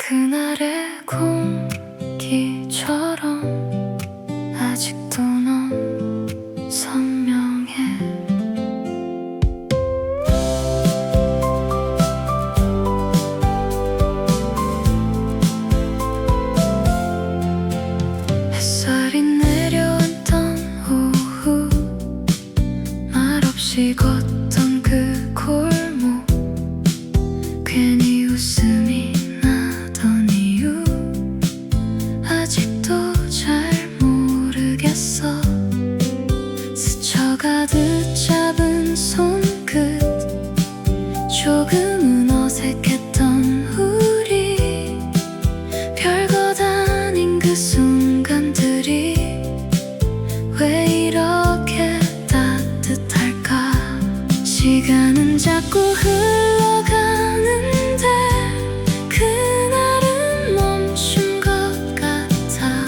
그날의 공기처럼 아직도 넌 선명해. 햇살이 내려왔던 오후, 말없이 걷던 그 골목, 괜히 웃음이 나던 이유 아직도 잘 모르겠어. 스쳐가듯 잡은 손끝, 조금은 어색했던 우리, 별것 아닌 그 순간들이 왜 이렇게 따뜻할까. 시간은 자꾸 흘러가는데 그날은 멈춘 것 같아.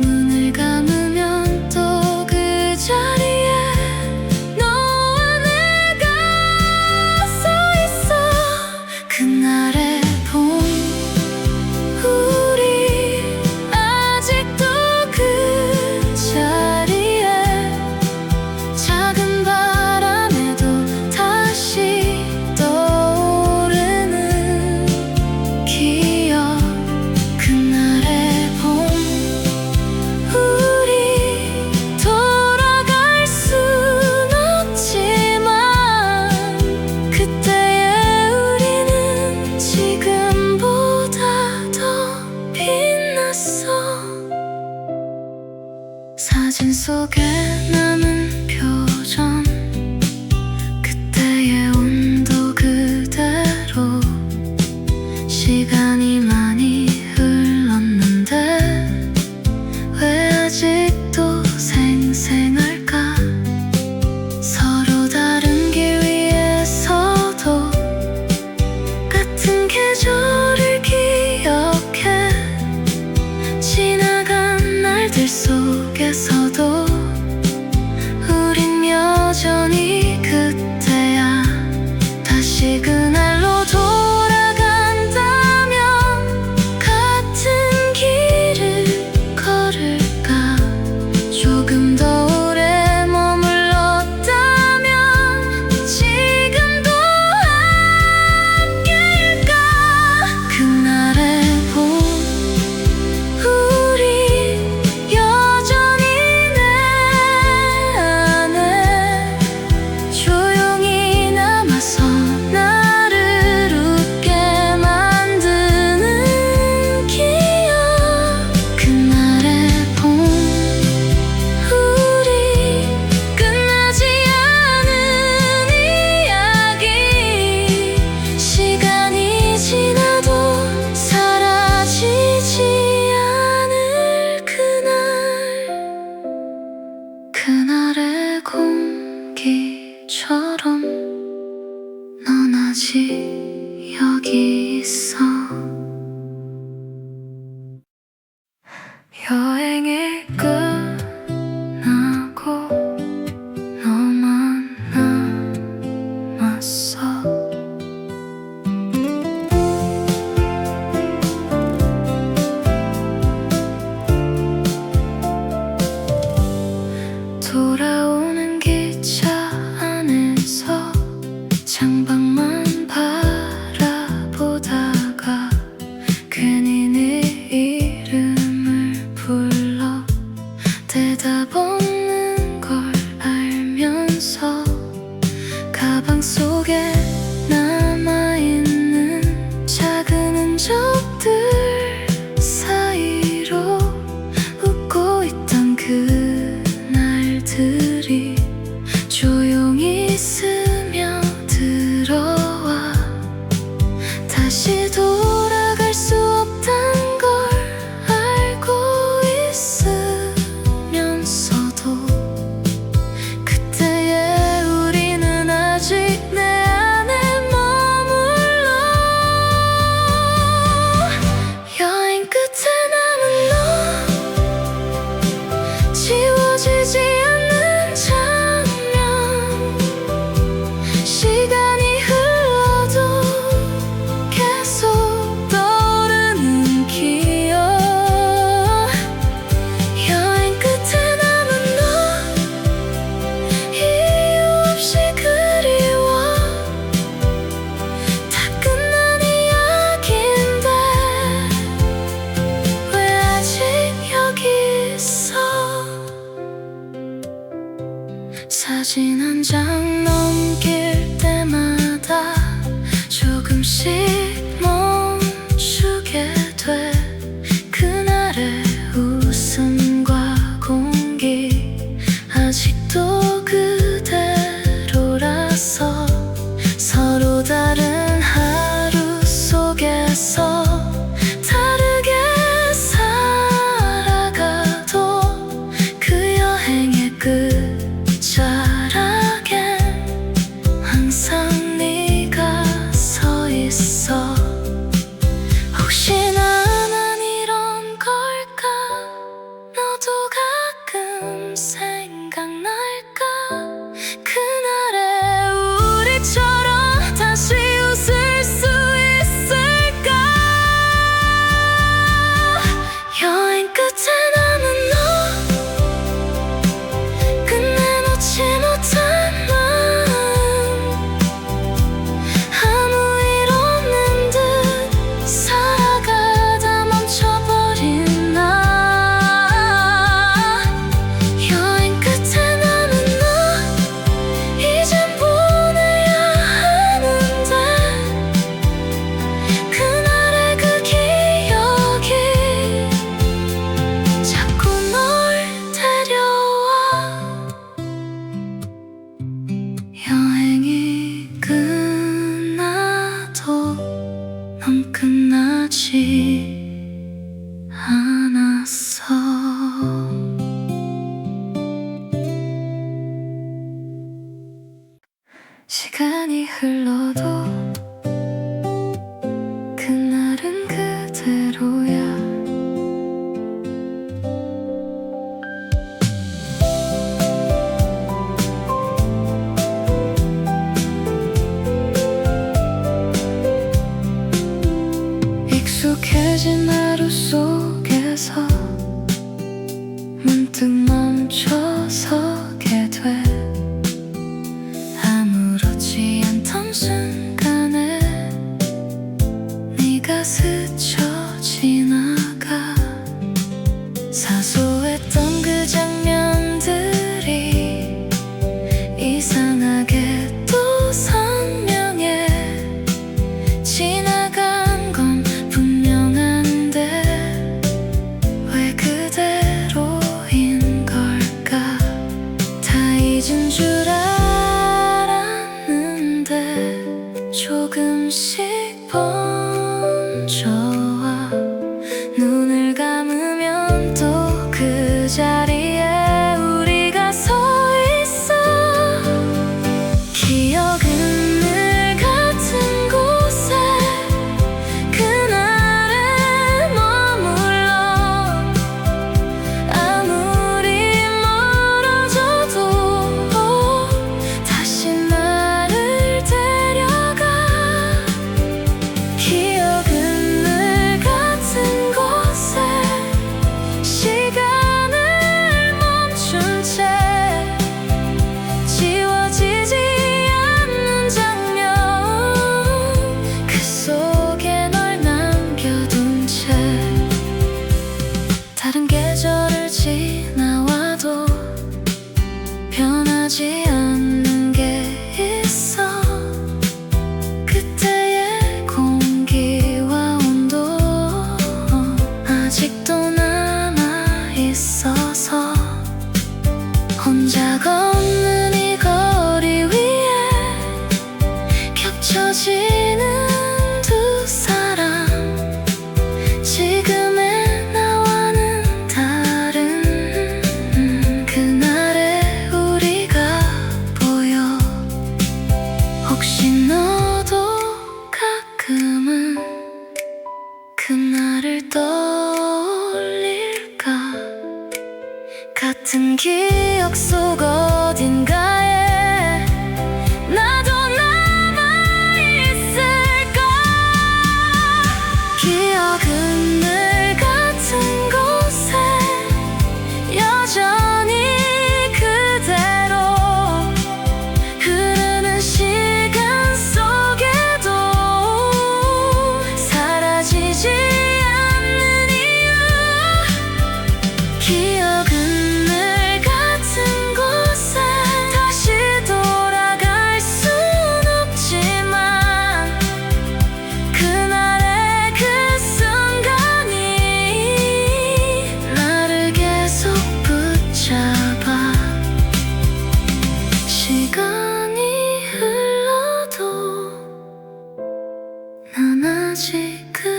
눈을 감으면 또 그 자리에 너와 내가 서 있어. 그날의 봄, 우리 아직도 그 자리에, 작은 바람에도 다시 떠오르는 기억. 그날의 봄, 우리 돌아갈 순 없지만 그때의 우리는 지금보다 더 빛났어. 사진 속에 남은 표정, 그때의 온도 그대로. 시간이 많이 흘렀는데 왜 아직도 생생할까. 서로 다른 길 위에 서도 같은 계절을 기억해. 지나간 날들 속에서도 우린 여전히 그때야. 다시 그날로 돌아간다면 같은 길을 걸을까. 조금 더 오래 머물렀다면 지금도 함께일까. 그날의 봄, 우리 여전히 내 안에 조용히 남아서 나를 웃게 만드는 기억. 그날의 봄, 우리 끝나지 않은 이야기. 시간이 지나도 사라지지 않을 그날. 그날의 공기처럼 넌 아직 여기 있어. 여행이 끝나고 너만 남았어. 돌아오는 기차 안에서 창밖만 바라보다가 괜히 네 이름을 불러. 대답 없는 걸 알면서 가방 속에 남아있는 작은 흔적들 사이로 웃고 있던 그 날들이 조용히 스며들어와. 다시 돌아갈 수 없단 걸 알고 있으면서도 그때의 우리는 아직 내 안에 머물러. 여행 끝에 남은 너, 지워지지 않는 장면. 시간이 흘러도 계속 않았어. 다르게 살아가도 그 여행의 끝자락엔 항상 네가 서 있어. 혹시나 난 이런 걸까? 너도 가끔 생각날까? 그날의 우리처럼 다시 웃을 수 있을까? 여행 끝에 남은 너, 끝내놓지 못한 마음, 아무 일 없는 듯 살아가다 멈춰버린 나. 여행 끝에 남은 너, 이젠 보내야 하는데 그날의 그 기억이 자꾸 널 데려와. 여행이 끝나도 넌 끝나지 않았어. 시간이 흘러도 그날은 그대로야. 익숙해진 하루 속에서 문득 멈춰서게 돼. 아무렇지 않던 순간에 네가 스쳐 지나가. 사소했던 그 장면들이 이상하게 또 선명해. 지나간 건 분명한데 왜 그대로인 걸까? 다 잊은 줄 알았는데 조금씩 번져와. 눈을 감으면 또 그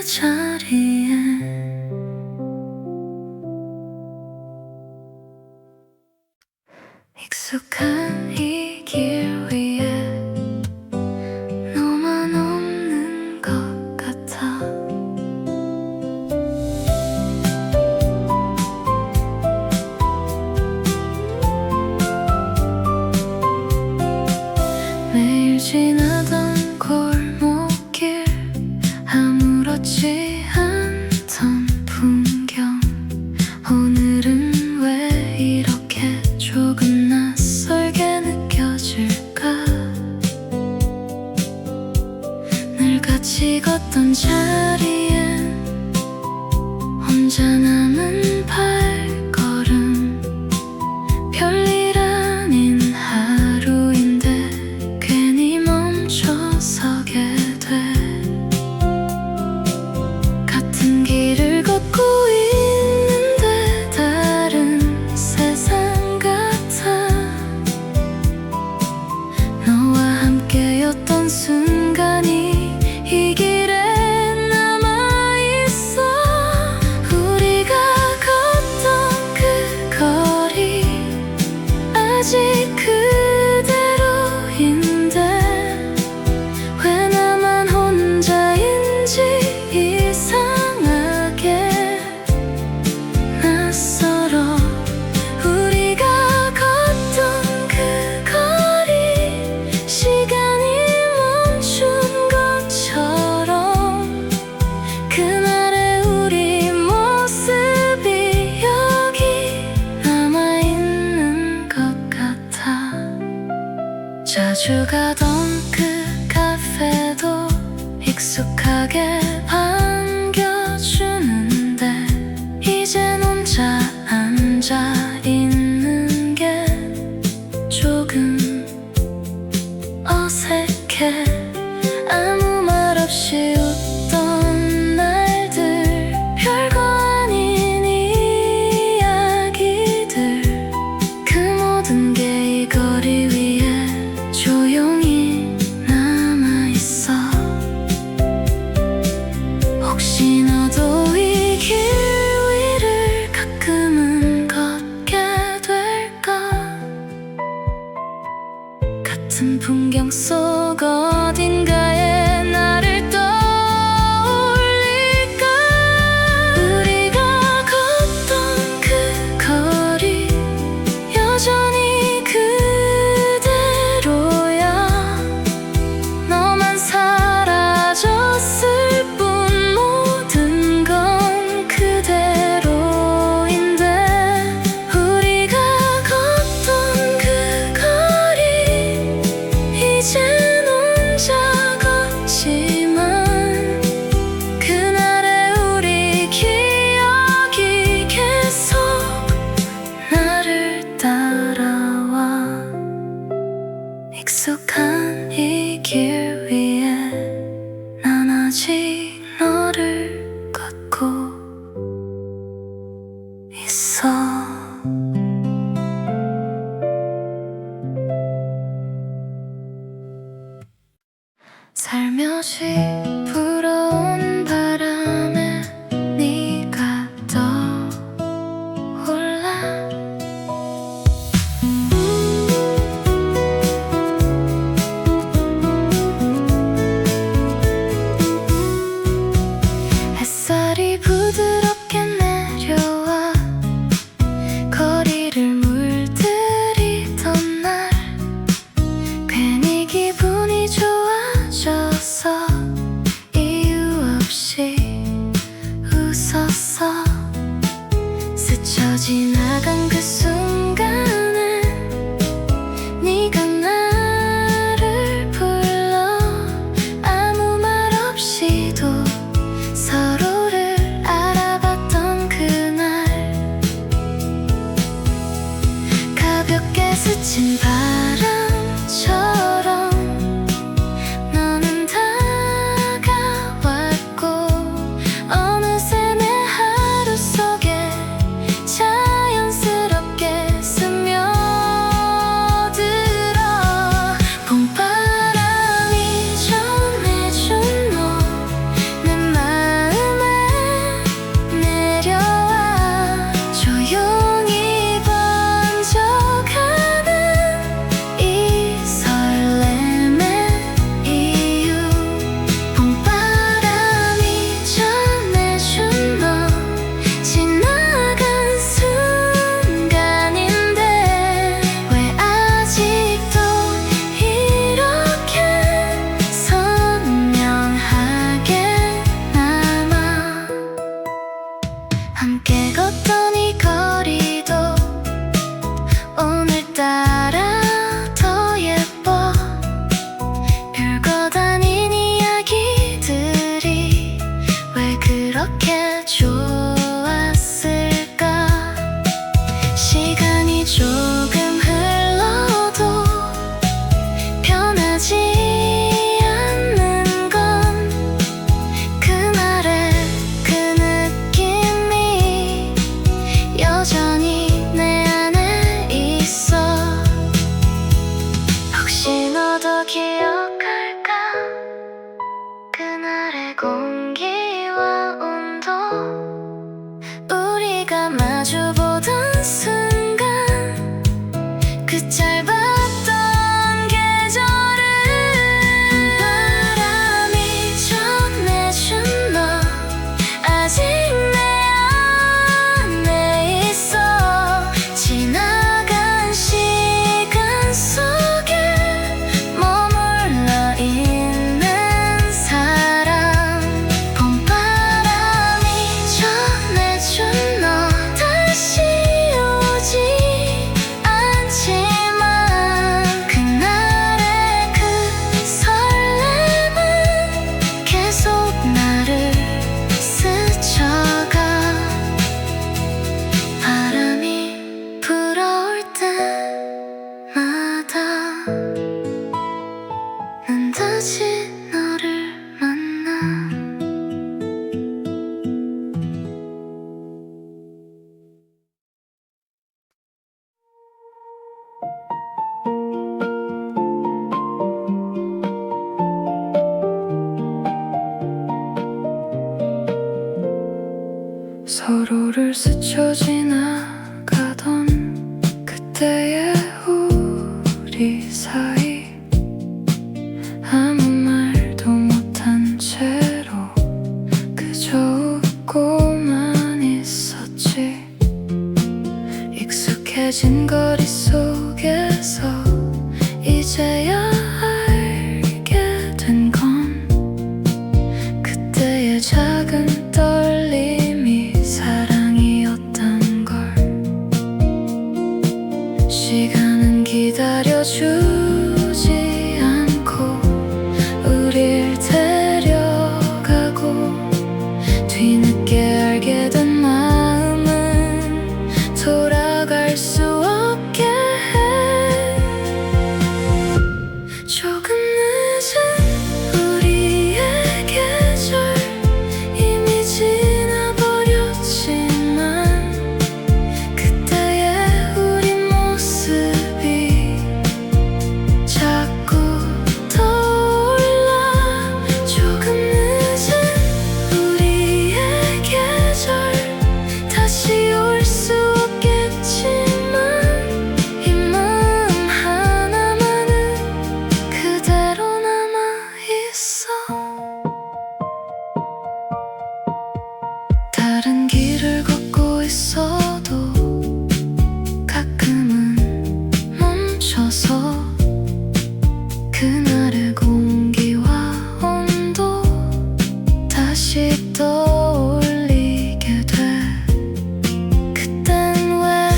그 자리에 익숙한 이 길 위에 너만 없는 것 같아. 매일 지나던 골목길, 아무렇지 않던 풍경, 오늘은 왜 이렇게 조금 낯설게 느껴질까? 늘 같이 걷던 자리엔 혼자 남은 발걸음, 별일 아닌 하루인데 괜히 멈춰서게 돼. 같은 길을 걷고 있는데 다른 세상 같아. 너와 함께였던 순간이 이 길에 남아있어. 우리가 걷던 그 거리 아직 그대로인데 왜 나만 혼자인지 이상하게 낯설어. 우리가 걷던 그 거리, 시간이 멈춘 것처럼 그날의 우리 모습이 여기 남아있는 것 같아. 자주 가던 그 카페도 익숙하게 반겨주는데 이젠 혼자 앉아 있는 게 조금 어색해. 아무 말 없이 웃던 날들, 별거 아닌 이야기들, 그 모든 게 이 거리 위에 조용히 남아있어. 혹시 너도 이 길 위를 가끔은 걷게 될까? 같은 풍경 속 어딘가에 나를 떠올릴까? 우리가 걷던 그 거리 여전히 그대로야. 너만 사라졌을 뿐 모든 건 그대로인데 우리가 걷던 그 거리 이젠 혼자 걷지만 그날의 우리 기억이 계속 나를 따라와. 익숙한 이 길 위에 난 아직 너를 걷고 있어. 살며시 불어온 바람에 네가 떠올라. 햇살이 부드럽게 내려와 거리를 물들이던 날, 괜히 기분이 좋아져서 이유 없이 웃었어. 스쳐 지나간 그 순간에 네가 나를 불러. 아무 말 없이도 서로를 알아봤던 그날, 가볍게 스친 바람처럼 너는 다가왔고 어느새 내 하루 속에 자연스럽게 서로를 스쳐 지나가던 그때의 우리 사이 아무 말도 못한 채로 그저 웃고만 있었지. 익숙해진 거리 속에서 이제야 알게 된 건 그때의 작은 떨림이 사랑이었단 걸. 시간은 기다려주지 않고 우릴 데려가고 뒤늦게 알게 된 마음은 돌아갈 수 없게 해. 조금 늦은 우리의 계절 이미 지나버렸지만 그때의 우리 모습이 자꾸 떠올라. 조금 늦은 우리의 계절 다시 올 수 없겠지만 이 마음 하나만은 그대로 남아있어. 다른 길을 걷고 있어도 가끔은 멈춰서 그날의 공기와 온도 다시 떠올리게 돼. 그땐 왜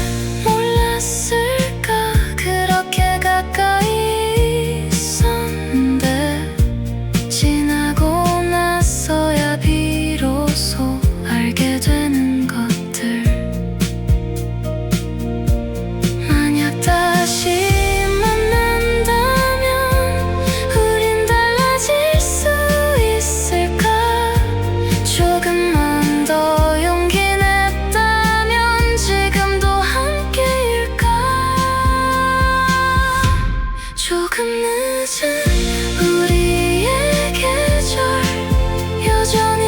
몰랐을까? 그렇게 가까이 있었는데 지나고 나서야 비로소 알게 되는 것들. 만약 다시 만난다면 우린 달라질 수 있을까? 조금만 더 용기 냈다면 지금도 함께일까? 조금 늦은 우리의 계절 여전히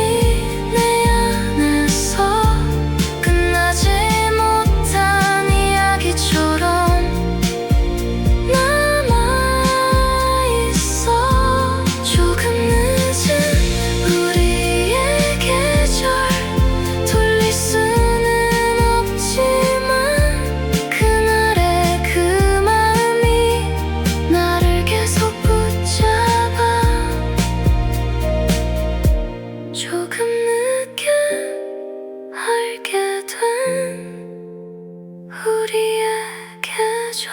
내 안에서 끝나지 못한 이야기처럼 남아있어. 조금 늦은 우리의 계절 돌릴 수는 없지만 그날의 그 마음이 나를 계속 붙잡아. 조금 늦게 알게 된 우리의 계절.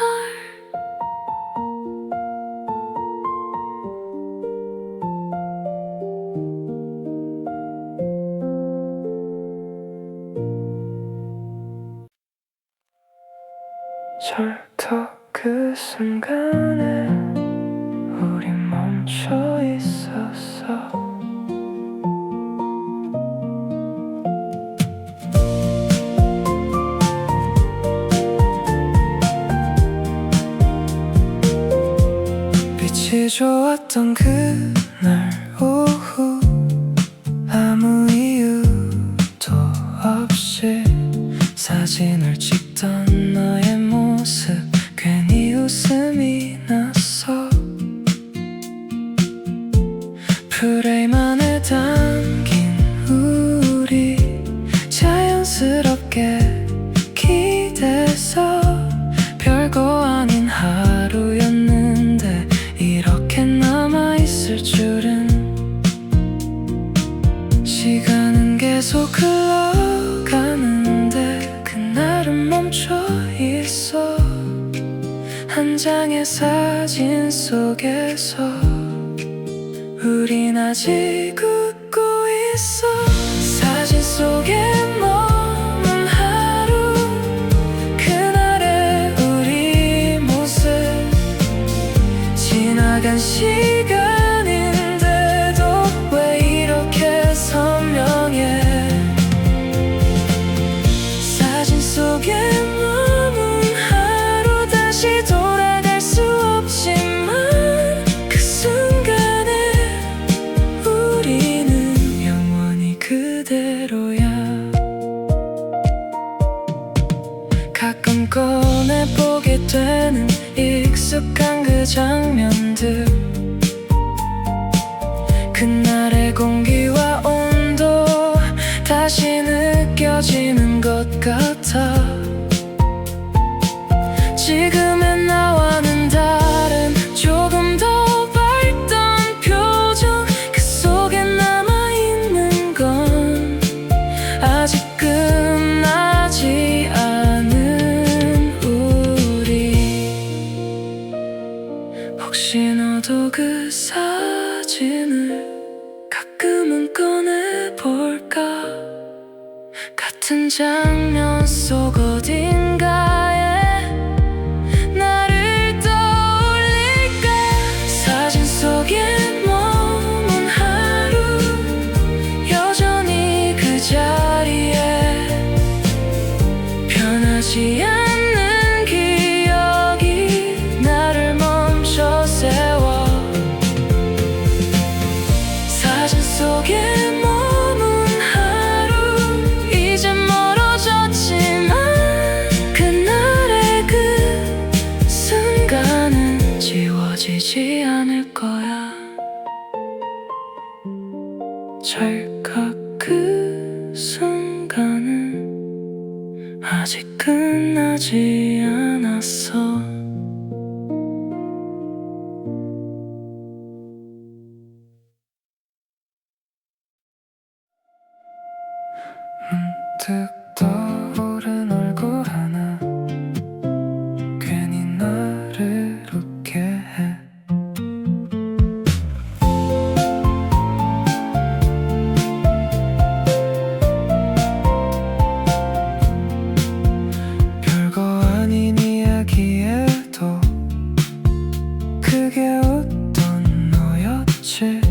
절터 그 순간에 우린 멈춰 있었어. 빛이 좋았던 그날 오후 아무 이유도 없이 사진을 찍던 너의 모습 괜히 웃음이 났어. 프레임 안에 담긴 우리 자연스럽게 기대서 별거 아닌 하루였는데 이렇게 남아있을 줄은. 시간은 계속 흘러가는데 그날은 멈춰 있어. 한 장의 사진 속에서 우린 아직 웃고 있어. 사진 속에 머문 하루 그날의 우리 모습 지나간 시간인데도 왜 이렇게 선명해. 사진 속에 머문 하루 다시 돌아갈 수 없지만 그 순간에 우리 되는 익숙한 그 장면들, 그날의 공기와 온도 다시 느껴지는 것 같아. 지금의 나와는 다른 조금 더 밝던 표정, 그 속에 남아있는 건 아직 끝나지 않은 우리. 혹시 너도 그 사진을 가끔은 꺼내볼까? 같은 장면 속 어딘가에 나를 떠올릴까? 사진 속에 머문 하루, 여전히 그 자리에 변하지 않는 기억이 나를 멈춰 세워. 사진 속에 머문 하루, 이제 멀어졌지만 그날의 그 순간은 지워지지 않을 거야. 찰칵 그 순간은 아직 끝나지 않았어. 문득 떠오른 얼굴 하나, 괜히 나를 웃게 해. 별거 아닌 이야기에도 그게 웃던 너였지.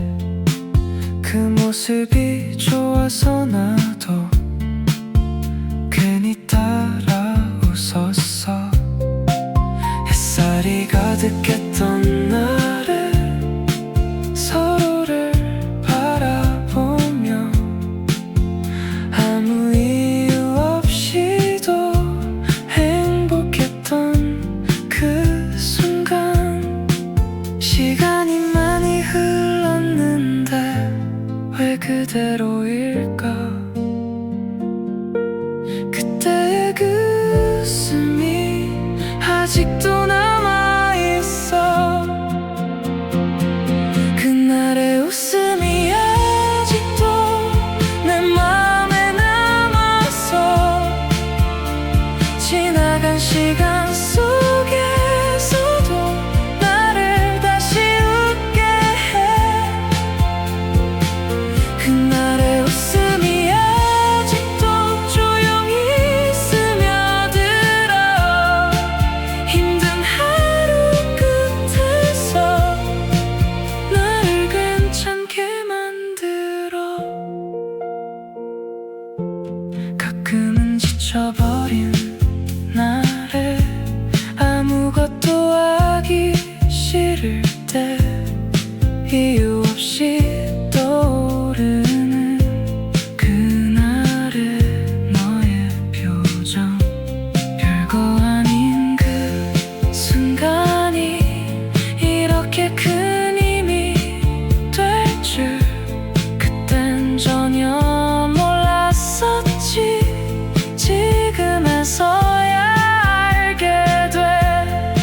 그 모습이 좋아서 나도 괜히 따라 웃었어. 햇살이 가득했던 날에 서로를 바라보며 아무 이유 없이도 행복했던 그 순간. 시간이 많이 흘렀는데 왜 그대로일까? 그때의 그 웃음이 아직도 남아있어. 그날의 웃음이 아직도 내 맘에 남아서 지나간 시간 속에서도 나를 다시 웃게 해. 그날의 웃음이 아직도 조용히 스며들어 힘든 하루 끝에서 나를 괜찮게 만들어. 가끔은 지쳐버린 날에 아무것도 하기 싫을 때 이유 없이 떠오르는 그날의 너의 표정. 별거 아닌 그 순간이 이렇게 큰 힘이 될 줄 그땐 전혀 몰랐었지. 지금에서야 알게 돼.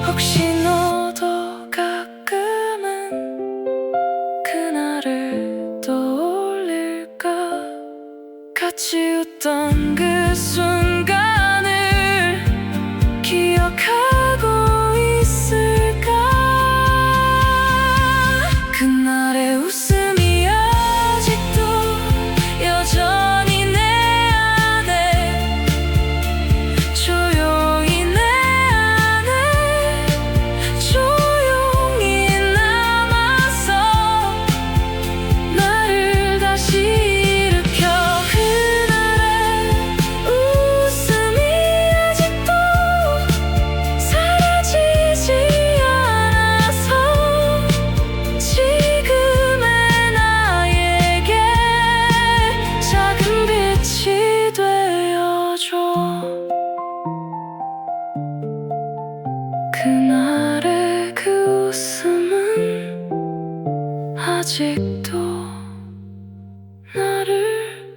혹시 너도 가끔은 그날을 떠올릴까? 같이 웃던 그 순간을 기억하고 있을까? 그날의 웃음이 아직도 여전히 내 안에 조용히 내 안에 조용히 남아서 나를 다시 일으켜. 그날의 웃음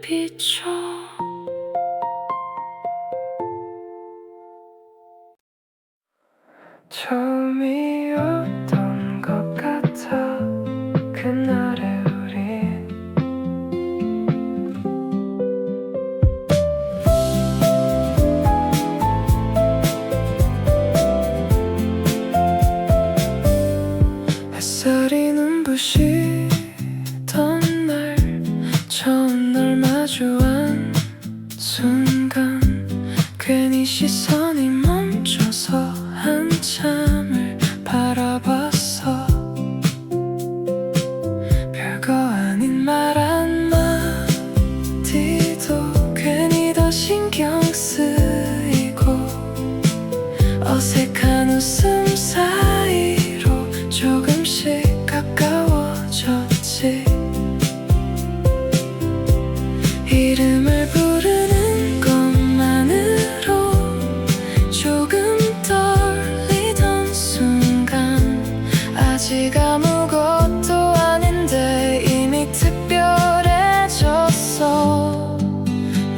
비춰. 처음이었던 것 같아 그날의 우리. 햇살이 눈부시던 날 처음 널 마주한 순간 괜히 시선이 멈춰서 한참을 바라봤어. 별거 아닌 말 한마디도 괜히 더 신경 쓰이고 어색한 웃음 사이로 조금씩 가까워졌지. 이름을 부르는 것만으로 조금 떨리던 순간 아직 아무것도 아닌데 이미 특별해졌어.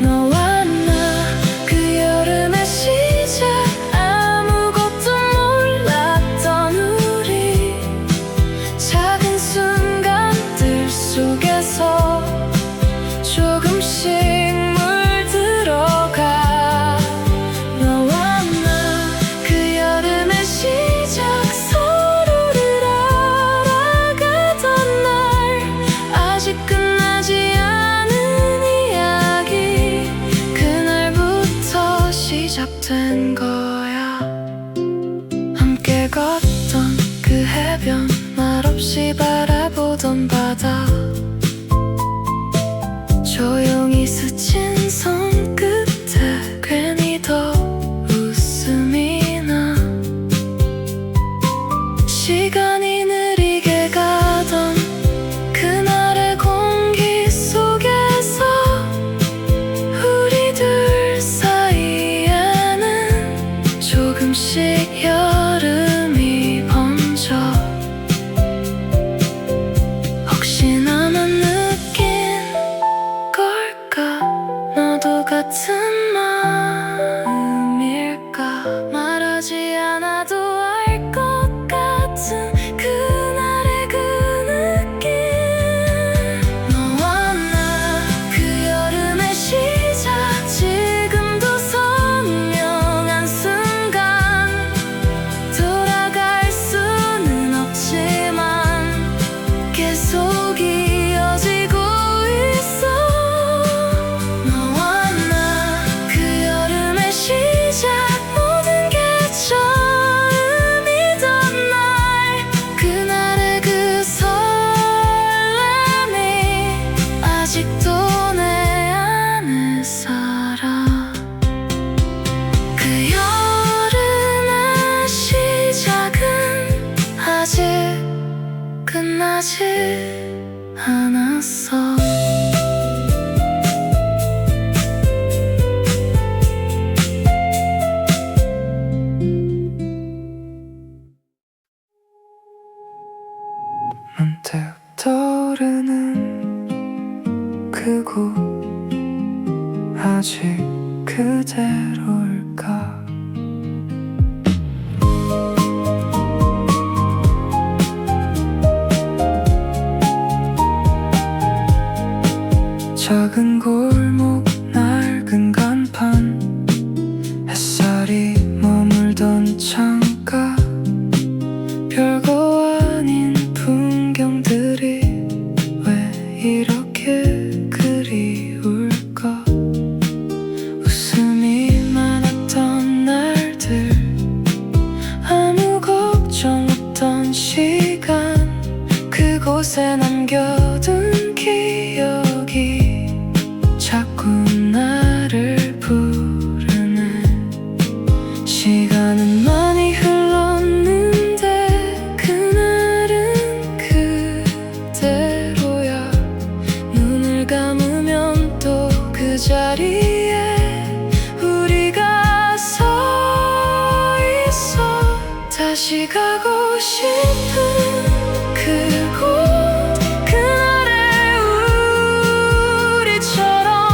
너와 나 그 여름의 시작 아무것도 몰랐던 우리 작은 순간들 속에서 조금씩 물들어가. 너와 나 그 여름의 시작 서로를 알아가던 날 아직 끝나지 않은 이야기 그날부터 시작된 거야. 함께 걷던 그 해변 말없이 바라보던 바다 조용히 스친 손끝에 괜히 더 웃음이 나. 시간이 느리게 가던 그날의 공기 속에서 우리 둘 사이에는 조금씩 여름이 번져. 혹시 나만 느낀 걸까? 너도 같은 마음일까? 말하지 않아도 알 것 같은 그날의 그 느낌. 너와 나 그 여름의 시작 지금도 선명한 순간 돌아갈 수는 없지만 계속 이어지고 있어. 너와 나 그 여름의 시작 모든 게 처음이던 날 그날의 그 설렘이 아직도 내 안에 살아. 그 여름의 시작은 아직 끝나지 않았어. 문득 떠오르는 그곳 아직 그대로일까? 작은 골목 낡은 간판 햇살이 머물던 창가 별거 아닌 풍경들이 왜 이렇게 그리울까? 웃음이 많았던 날들 아무 걱정 없던 시간 그곳에 남겨둔 기억이 자꾸 나를 부르네. 시간은 많이 흘렀는데 그날은 그대로야. 눈을 감으면 또 그 자리에 우리가 서 있어. 다시 가고 싶은 그곳 그날의 우리처럼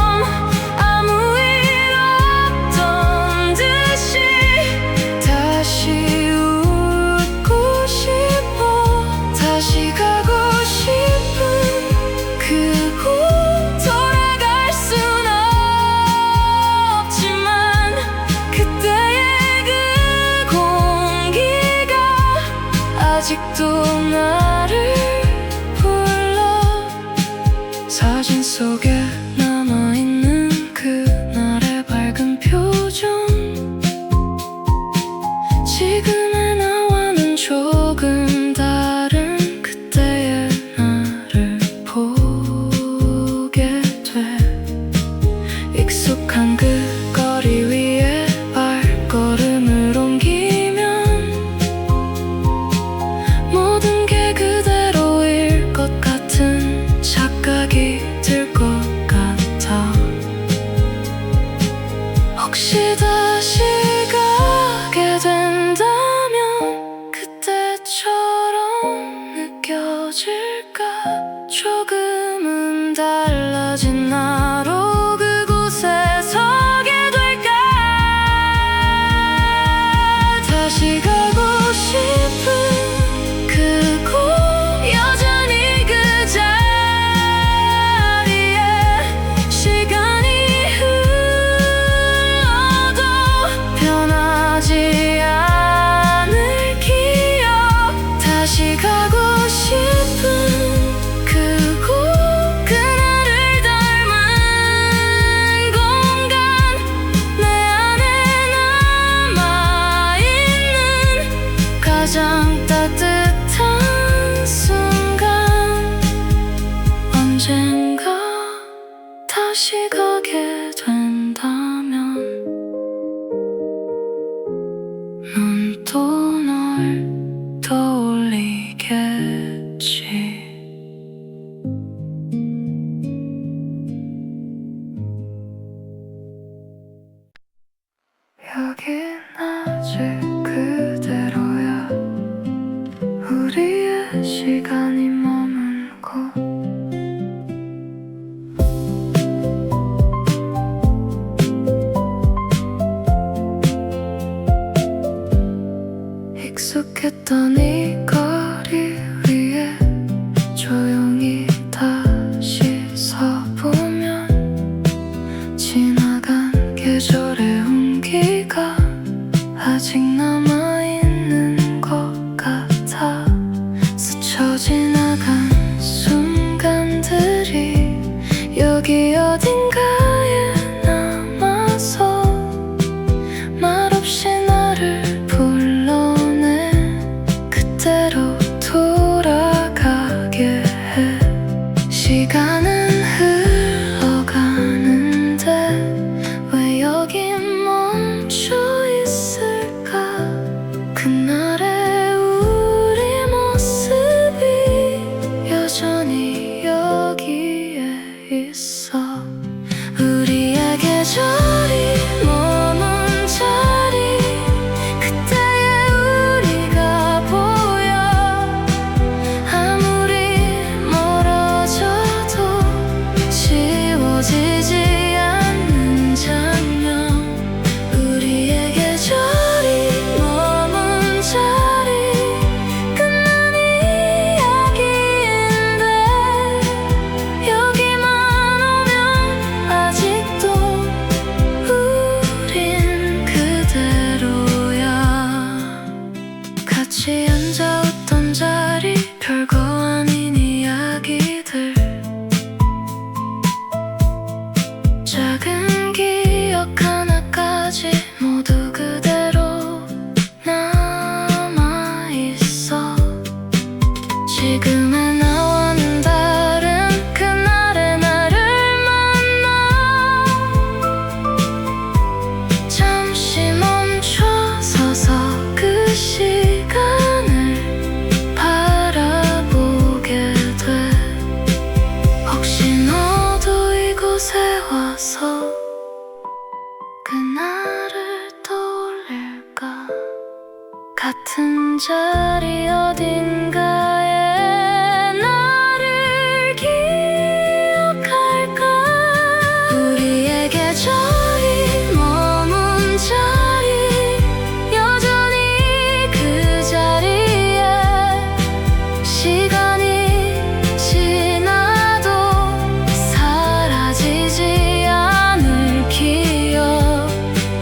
다시 가게 된다면 넌 또 널 떠올리겠지. 여긴 아직 그대로야. 우리의 시간이 머문 곳. 익숙했던 이 거리 위에 조용히 다시 서보면 지나간 계절의 온기가 아직 남아있는 것 같아. 스쳐 지나간 순간들이 여기 어딘가에 남아서 말없이 나를 불러내 그때로 돌아가게 해. 시간은 흘러가는데 왜 여기 멈춰 있을까? 그날의 우리 모습이 여전히 여기에 있어. 우리의 계절이 머문 자리 그때의 우리가 보여. 아무리 멀어져도 지워지지 않는 장면. 우리의 계절이 머문 자리 끝난 이야기인데 여기만 오면 아직도 우린 그대로야. 같이 앉아 웃던 자리 별거 아닌 이야기들 작은 기억 하나까지 모두 그대로 남아있어. 지금의 나와는 다른 그날의 나를 만나 잠시 멈춰서서 그 시간을 바라보게 돼. 혹시 너도 이곳에 와서 그날을 떠올릴까? 같은 자리 어딘가에 나를 기억할까? 우리의 계절이 머문 자리 여전히 그 자리에 시간이 지나도 사라지지 않을 기억.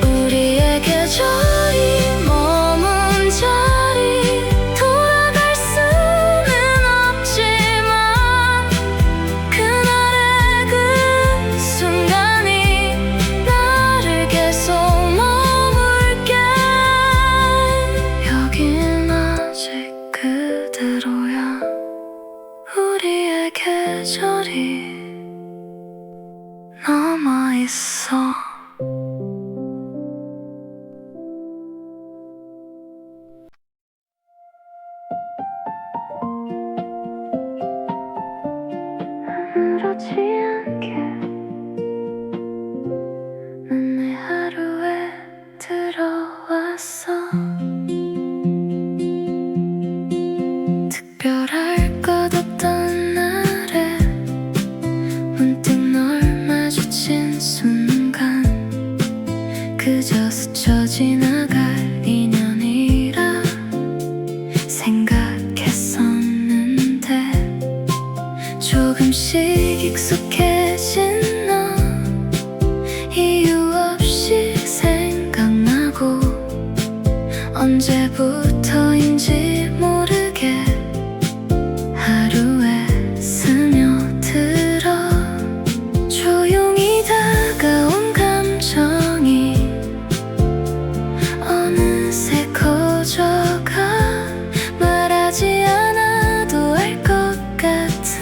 우리의 계절이 머문 자리 돌아갈 수는 없지만 그날의 그 순간이 나를 계속 머물게. 여긴 아직 그대로야. 우리의 계절이 남아있어. 아무렇지 않게 난 내 하루에 들어왔어. 특별할 것 없던 날에 문득 널 마주친 순간 그저 스쳐 지나갈 인연이라 생각했었는데 조금씩 익숙해진 너 이유 없이 생각나고 언제부터인지 모르게 하루에 스며들어. 조용히 다가온 감정이 어느새 커져가 말하지 않아도 알 것 같은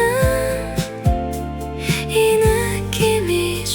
이 느낌이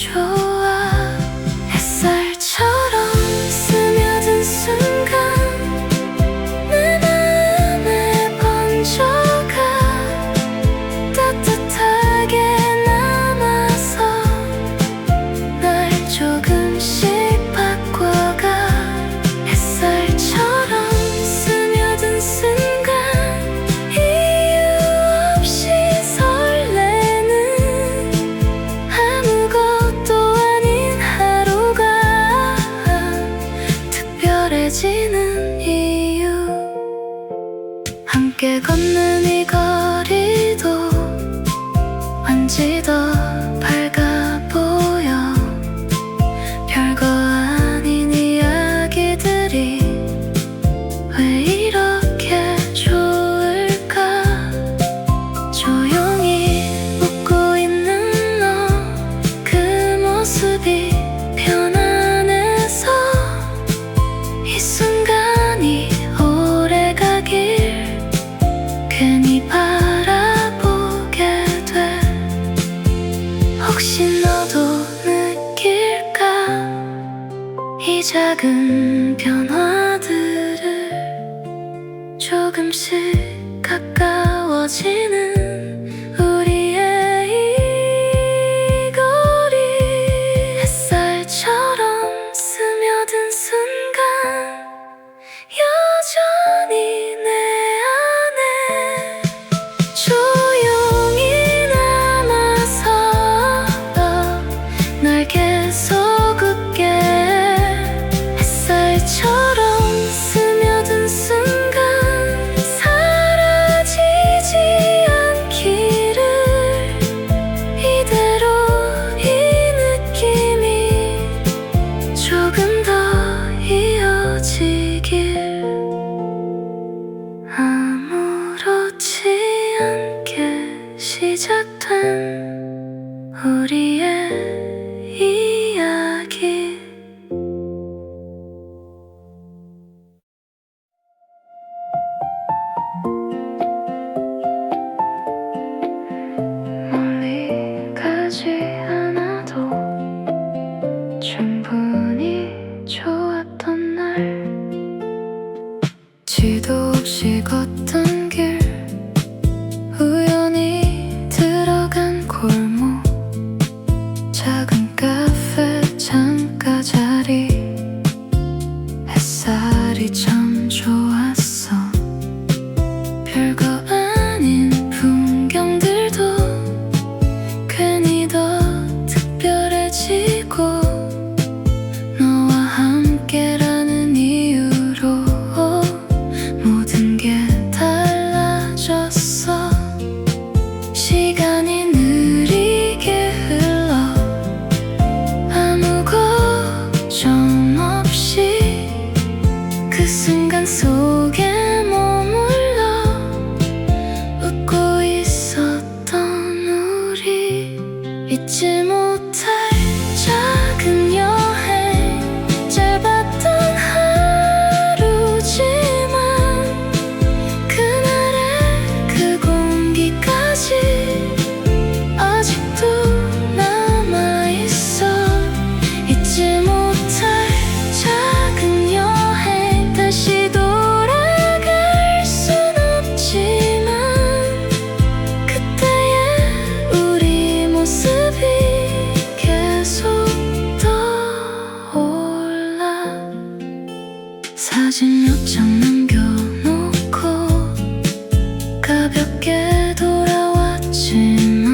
작은 변화들을 조금씩 가까워지는 우리의 이 거리. 햇살처럼 스며든 순간 여전히 내 안에 조용히 남아서 날 계속 웃게 해. 햇살처럼 스며든 순간 사라지지 않기를. 이대로 이 느낌이 조금 더 이어지길. 아무렇지 않게 시작된 우리의 이야기. 멀리 가지 않아도 충분히 좋았던 날. 지도 없이 걷던 길, 우연히 들어간 골목, 작은 카페 창가 자리. 햇살이 참 좋았어. 별거 아닌 풍경들도 괜히 더 특별해지고, 너와 함께라는 이유로 모든 게 달라졌어. 시간이 느리게 흘러 아무 걱정 없이 그 순간 속에 머물러 웃고 있었던 우리. 잊지 못할 작은 여행, 짧았던 하루지만 그날의 그 공기까지 아직도 남아있어. 잊지 못할 작은 여행, 다시 돌아갈 순 없지만 그때의 우리 모습이 계속 떠올라. 사진 몇 장 남겨놓고 가볍게 돌아왔지만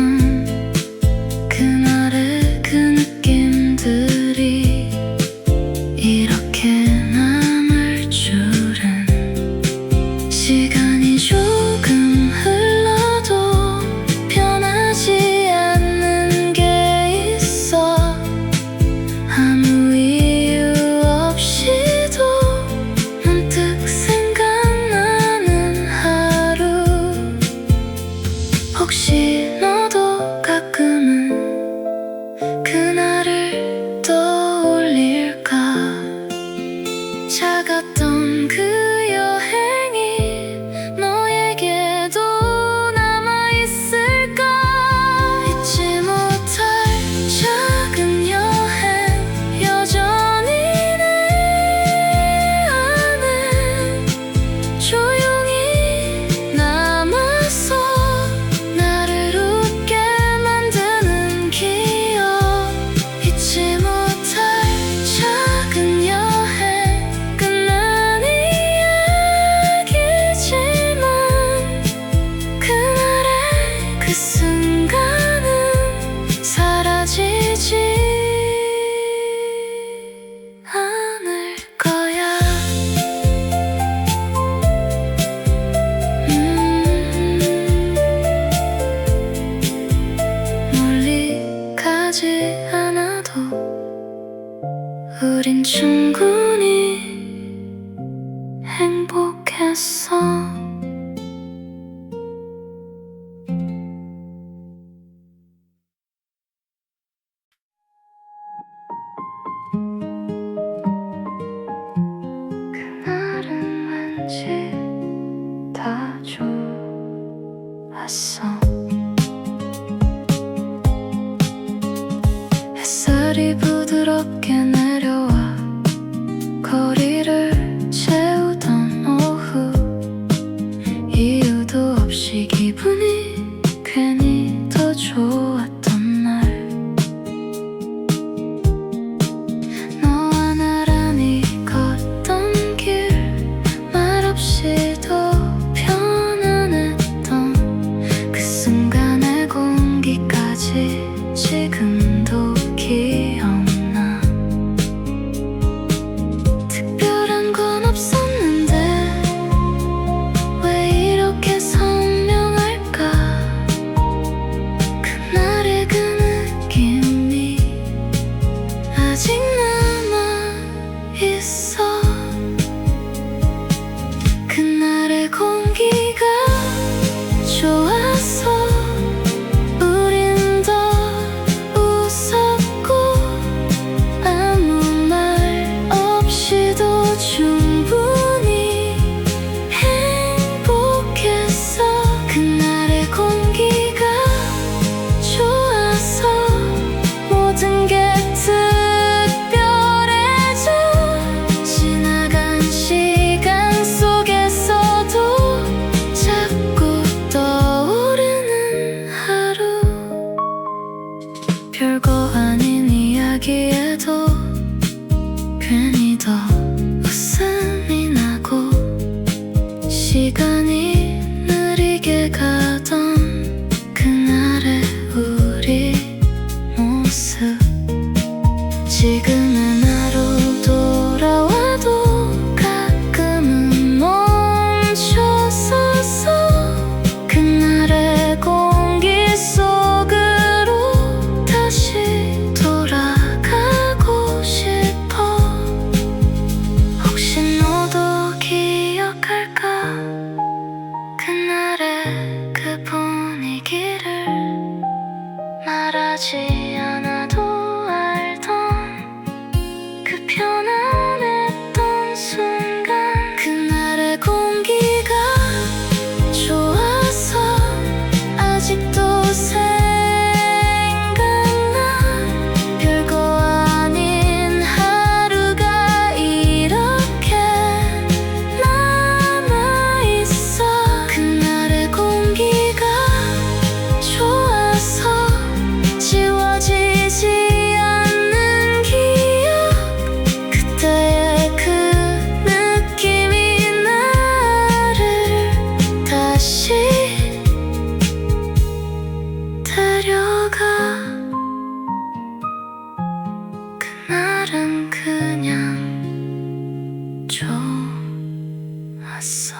그날의 그 느낌들이 이렇게 남을 줄은. 시간이 조금 흘러도 변하지 않는 게 있어. 아무 이유 없이도 문득 생각나는 하루. 혹시 너도 가끔은 그날을 떠올릴까? 작았던 그 여행이 너에게도 남아있을까? 잊지 못할 작은 여행, 여전히 내 안에 조용히 남아서 나를 웃게 만드는 기억. 잊지 못할 작은 여행, 끝난 이야기지만 그날의 그 순간은 사라지지 않을 거야. 멀리 가지 않아도 우린 충분히 행복했어. 그날은 왠지 다 좋았어. 햇살이 부드럽게 내려와 이야기에도 괜히 더 웃음이 나고 시간이 느리게 가던 그날의 우리 모습 지금의 나로 돌아와도 가끔은 멈춰서서 그날의 공기 속으로 다시 돌아가고 싶어. 혹시 너도 기억할까? 그날의 그 분위기를 말하지 않아도 그 편안했던 순간 그날의 공기가 좋아서 아직도 생각나. 별거 아닌 하루가 이렇게 남아있어. 그날의 공기가 좋아서 지워지지 그날은 그냥 좋았어.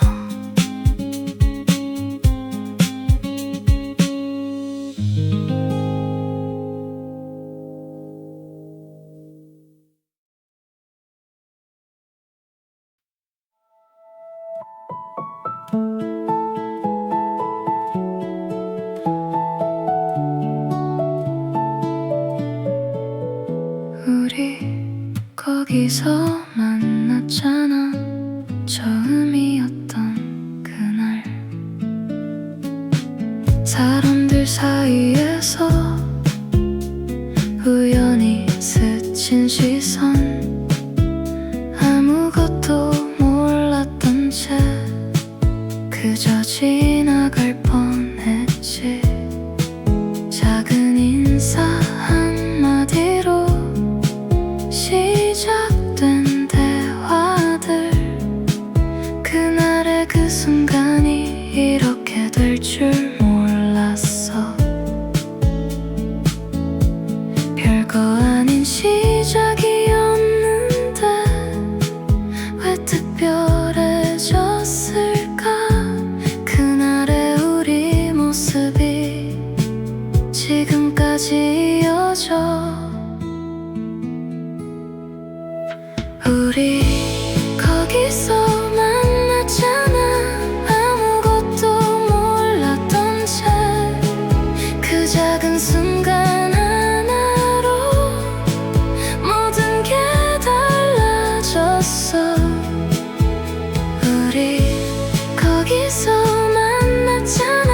우리 거기서 만났잖아. 처음이었던 그날 사람들 사이에서 우연히 스친 시선 아무것도 몰랐던 채 그저 지나갈 뻔했지. 작은 인사 한마디로 시작된 대화들 그날의 그 순간이 이렇게 될 줄 몰랐어. 별거 아닌 시작이었는데 왜 특별해졌을까? 그날의 우리 모습이 지금까지 이어져. 우리 거기서 만났잖아. 아무것도 몰랐던 채 그 작은 순간 하나로 모든 게 달라졌어. 우리 거기서 만났잖아.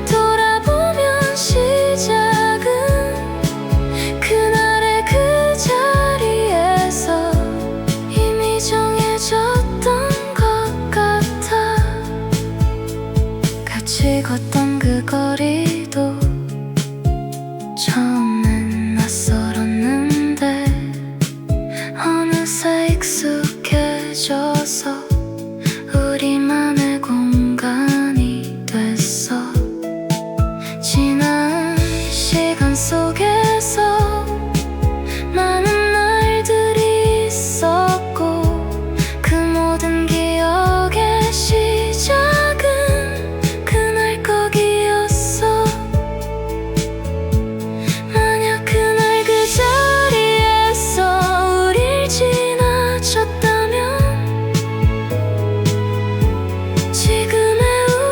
돌아보면 시작은 그날의 그 자리에서 정해졌던 것 같아. 같이 걷던 그 거리도 처음엔 낯설었는데 어느새 익숙해져서 우리만의 공간이 됐어. 지난 시간 속에서 많은 날들이 있었고 그 모든 기억의 시작은 그날 거기였어. 만약 그날 그 자리에서 우릴 지나쳤다면 지금의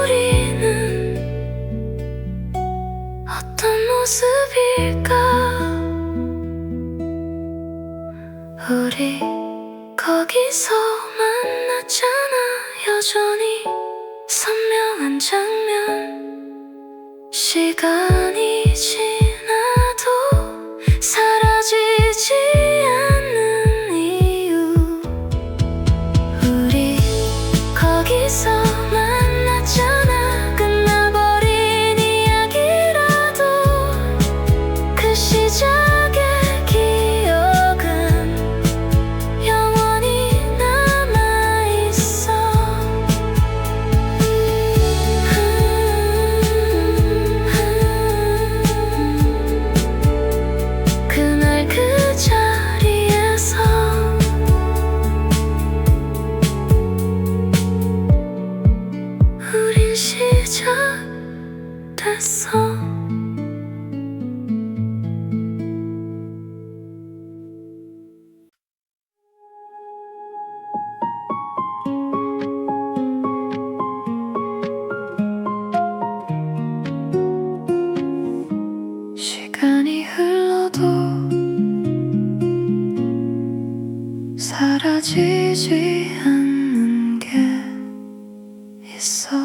우리는 어떤 모습일까? 우리 거기서 만났잖아. 여전히 선명한 장면. 시간이 지나도 사라지지 않는 이유. 우리 거기서 만났잖아. 끝나버린 이야기라도 그 시작의 기억 사라지지 않는 게 있어.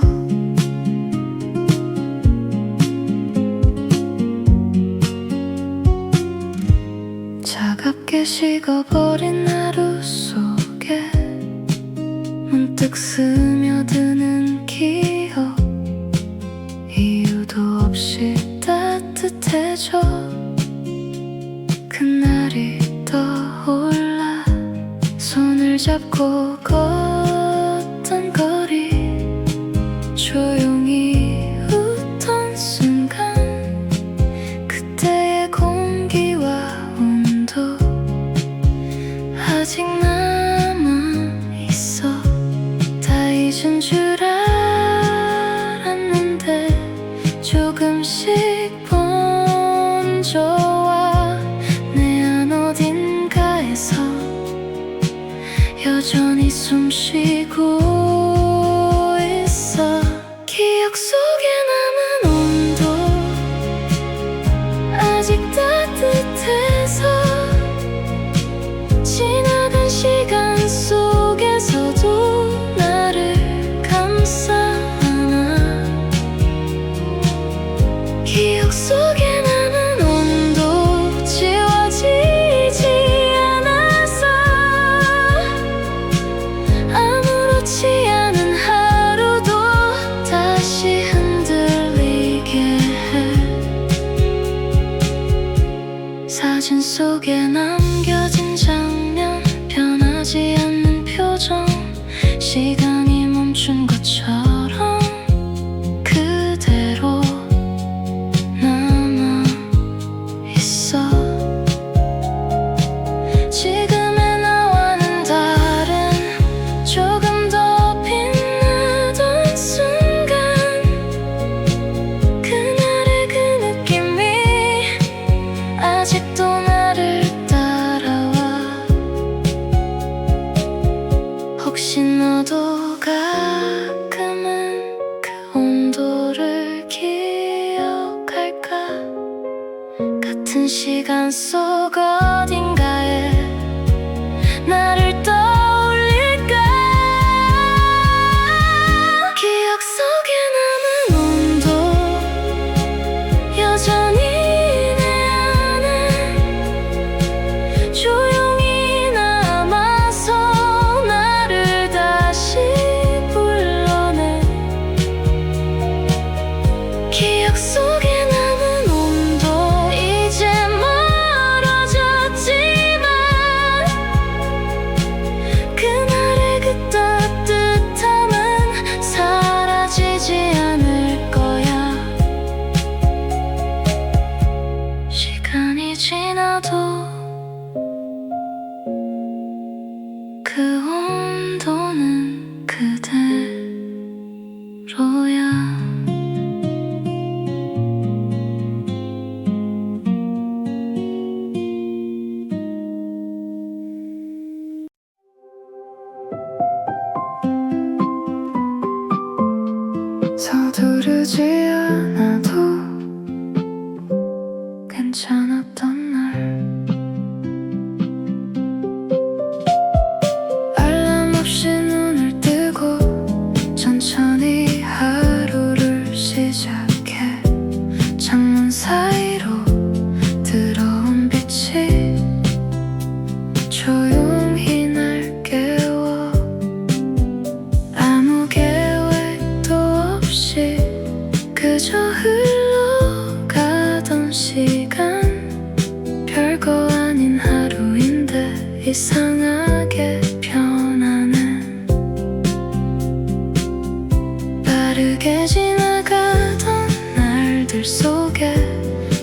차갑게 식어버린 하루 속에 문득 스며드는 기억, 이유도 없이 따뜻해져. 그날이 떠올라. 손을 잡고 걷던 거리, 조용히 웃던 순간, 그때의 공기와 온도 아직 남아있어. 다 잊은 줄 알았는데 조금씩 번져와 내 안 어딘가에서 여전히 숨쉬고 있어. 기억 속에 남은 온도 아직 따뜻해서 지나간 시간 속에서도 나를 감싸 안아. 기억 속에 남은 온도 지워지지 않아서 아무렇지 않은 하루도 다시 흔들리게 해. 사진 속에 남겨진 장면, 변하지 않는 표정, 시간이 멈춘 것처럼 그대로 남아있어. 지금의 나와는 다른, 조금 더 빛나던 순간, 그날의 그 느낌이 아직도 나를 따라와. 혹시 너도 가끔은 그 온도를 기억할까? 같은 시간 속 어딘가에 나를 떠올릴까? 기억 속에 남은 온도 여전히 내 안에 조용히 남아서 나를 다시 불러내. 기억 속에 남은 온도 이제 멀어졌지만 그날의 그 따뜻함은 사라지지 않을 거야. 시간이 지나도 그 온도는 그대로야. 서두르지 않아도 괜찮았던 날, 알람 없이 눈을 뜨고 천천히 하루를 시작해. 창문 사이로 들어온 빛이 조용히 날 깨워. 아무 계획도 없이 그저 흘러가던 시간, 별거 아닌 하루인데 이상하게 편안해. 빠르게 지나가던 날들 속에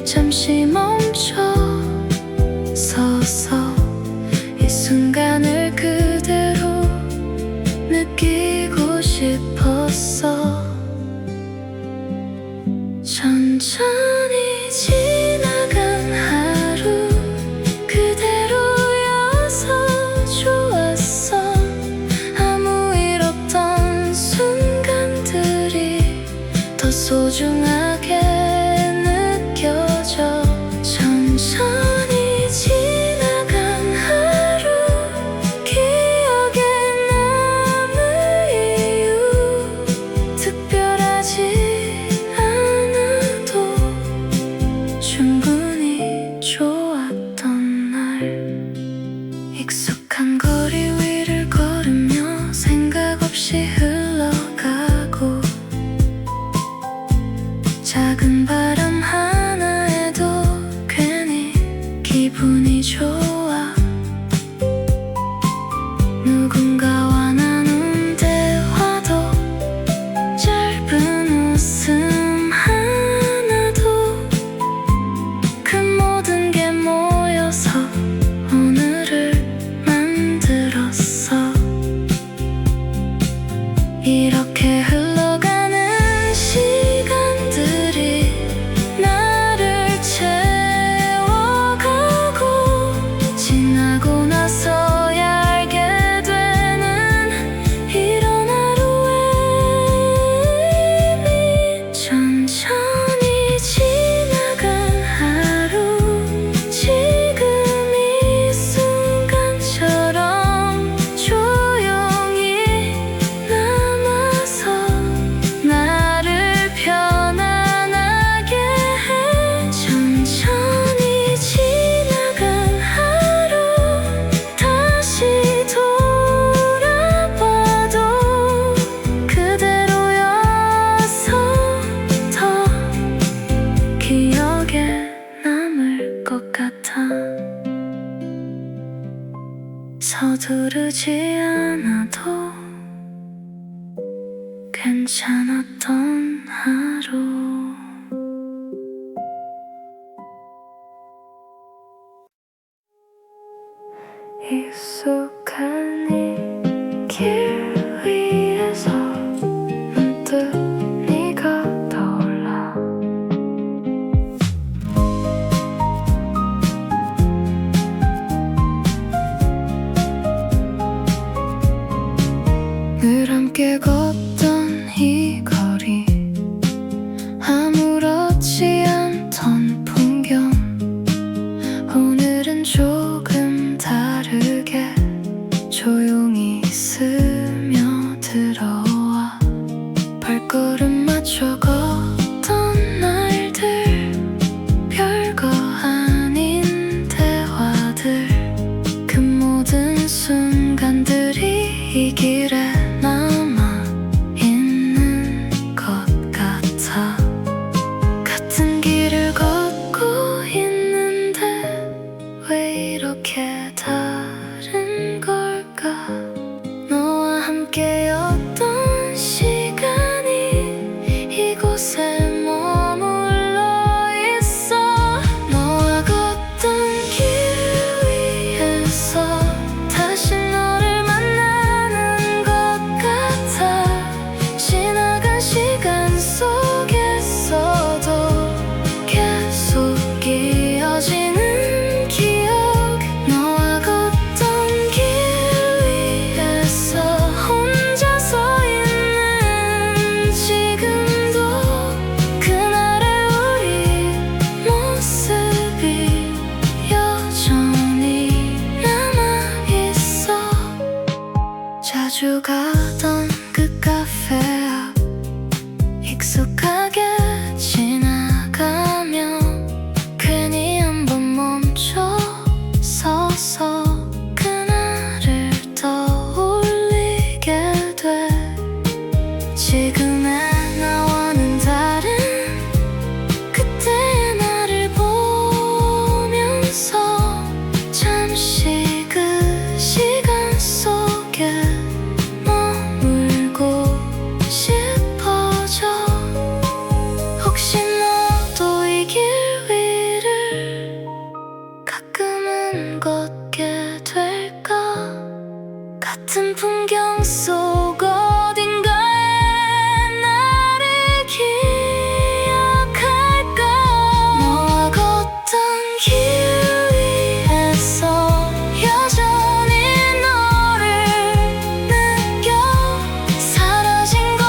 잠시 멈춰 서서 이 순간을 그대로 느끼고 싶었어. 천천히 지나간 하루 그대로여서 좋았어. 아무 일 없던 순간들이 더 소중하게 느껴져. 천천히 지나간 서두르지 않아도 괜찮았던 하루. 익숙한 이 길 위에서 문득 네가 떠올라. 늘 함께 걷던 이 거리, 아무렇지 않던 풍경, 오늘은 조금 다르게 조용히 스며들어와. 발걸음 맞춰 걷던 날들, 별거 아닌 대화들, 그 모든 순간들이 이 길에 남아 있는 것 같아. 같은 길을 걷고 있는데 왜 이렇게 다른 걸까? 너와 함께였던 시간이 이곳에 머물러 있어. 너와 걷던 길 위에서 다시 너를 만나는 것 같아. 지나간 시간 속에서도 계속 이어지는 기억. 너와 걷던 길 위에서 혼자 서 있는 지금도 그날의 우리 모습이 여전히 남아있어. 자주 가던 그 카페 앞, 익숙하게 지나가며 괜히 한번 멈춰 서서 그날을 떠올리게 돼. 지금의 나와는 다른 그때의 나를 보면서 잠시 그 시간 속에 머물고 싶어져. 혹시 너도 이 길 위를 가끔은 걷게 될까? 같은 풍경 속 어딘가에 나를 기억할까? 너와 걷던 길 위에서 여전히 너를 느껴. 사라진 건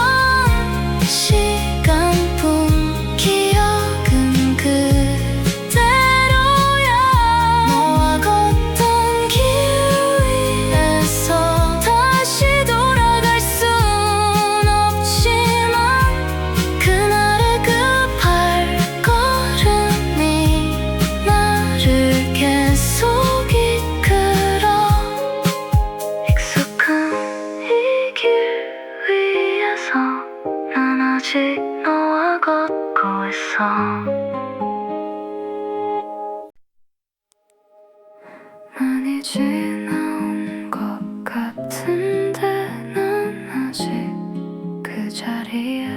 시간뿐, 기억은 그대로야. 너와 걷던 길 위에서 다시 돌아갈 순 없지만 그날의 그 발걸음이 나를 계속 이끌어. 익숙한 이 길 위에서 난 아직 너와 걷고 있어. 많이 지나온 것 같은데 난 아직 그 자리에.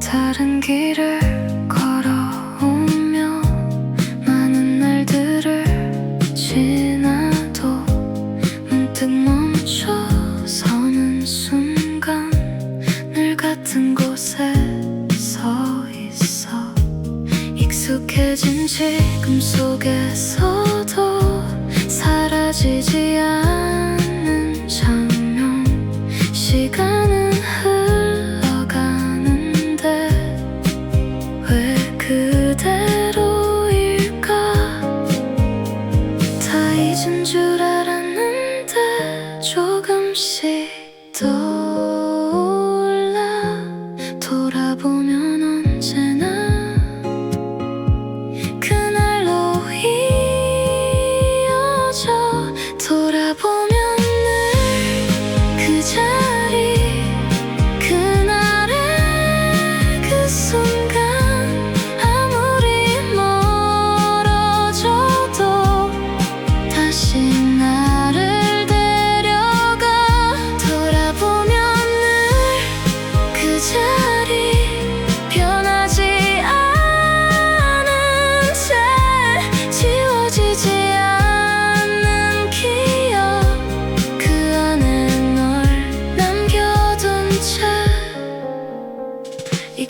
다른 길을 걸어오며 많은 날들을 지나도 문득 멈춰 서는 순간 늘 같은 곳에 서 있어. 익숙해진 지금 속에서도 사라지지 않는 장면. 시간은 흘러가는데 왜 그대로일까? 다 잊은 줄 알았는데 조금씩 떠올라. 돌아보면 언제나 그날로 이어져. 돌아보면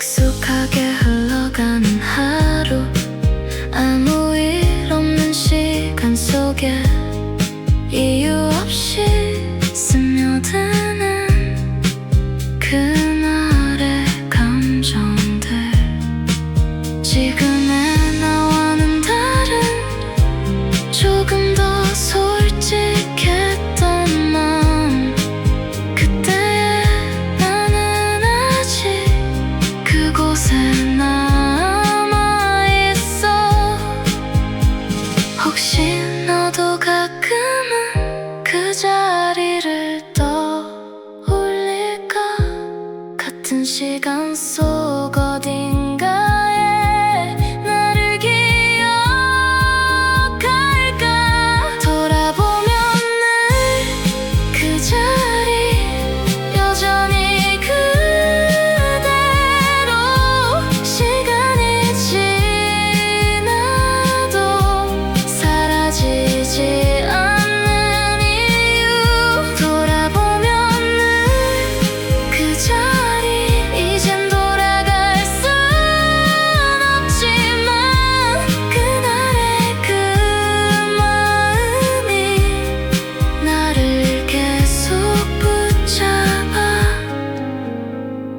익숙하게 흘러가는 하루, 아무 일 없는 시간 속에 이유 없이 스며드는 그날의 감정들. 지금의 나와는 다른, 조금 더 솔직했던 마음. 그때의 나는 아직 그곳에 남아있어. 혹시 너도 가끔은 그 자리를 떠올릴까? 같은 시간 속 어딘가에 나를 기억할까? 돌아보면 늘 그 자리, 여전히 그대로. 시간이 지나도 사라지지 않는 이유. 돌아보면 늘 그 자리, 이젠 돌아갈 순 없지만 그날의 그 마음이 나를 계속 붙잡아.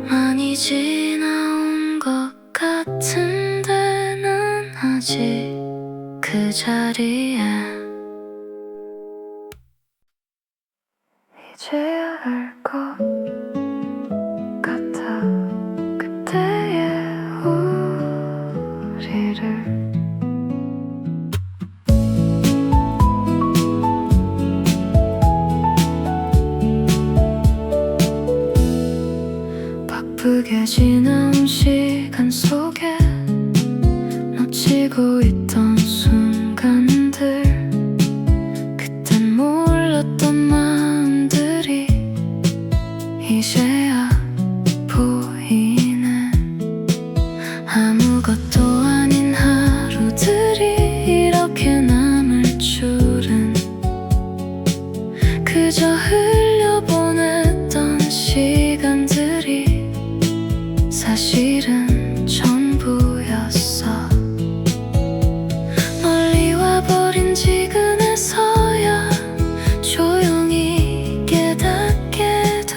많이 지나온 것 같은데 난 아직 그 자리에. 이제야 알 것 같아, 그때의 우리를. 바쁘게 지나온 시간 속에 놓치고 있던 순간들. 그땐 몰랐던 마음들이 이제야 보이네. 아무것도 아닌 하루들이 이렇게 남을 줄은. 그저 흘려보냈던 시간들이 사실은 전부였어. 멀리 와버린 지금에서야 조용히 깨닫게 돼.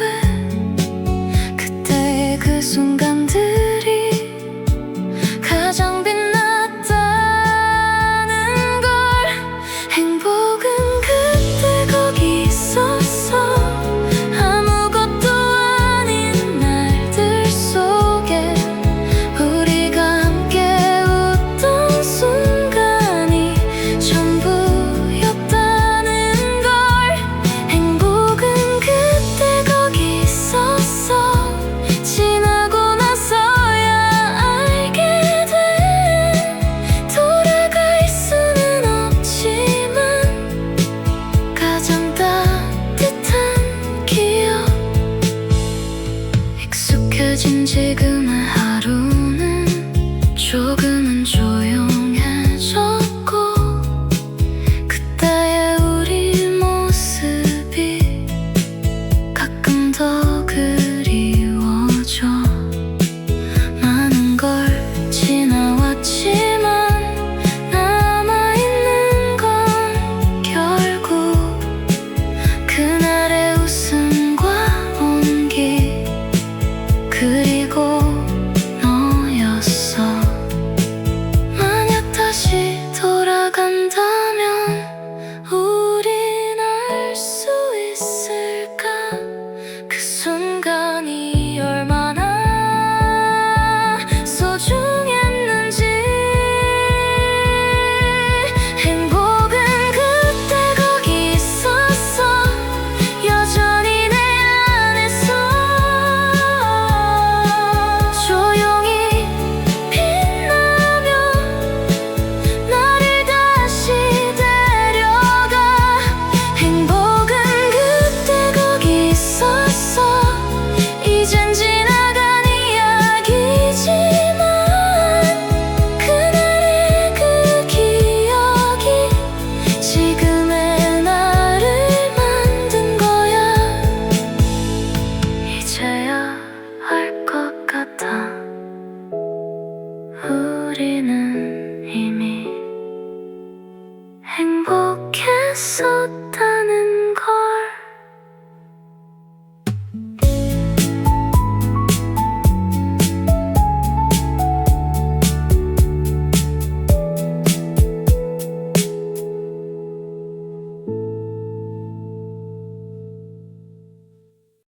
그때의 그 순간들이 가장 빛났다는 걸. 행복은 그때 거기 있었어. 아무것도 아닌 날들 속에 우리가 함께 웃던 순간이 전부였다는 걸. 행복은 그때 거기 있었어. 지나고 나서야 알게 돼. 돌아갈 수는 없지만 가장 따뜻한 기억. 익숙해진 지금의 하루는 조금은 조용해졌고, 그때의 우리 모습이 가끔 더 그리워져. 많은 걸 지나왔지만 남아있는 건 결국 그날의 웃음과 온기, 그리고 있었던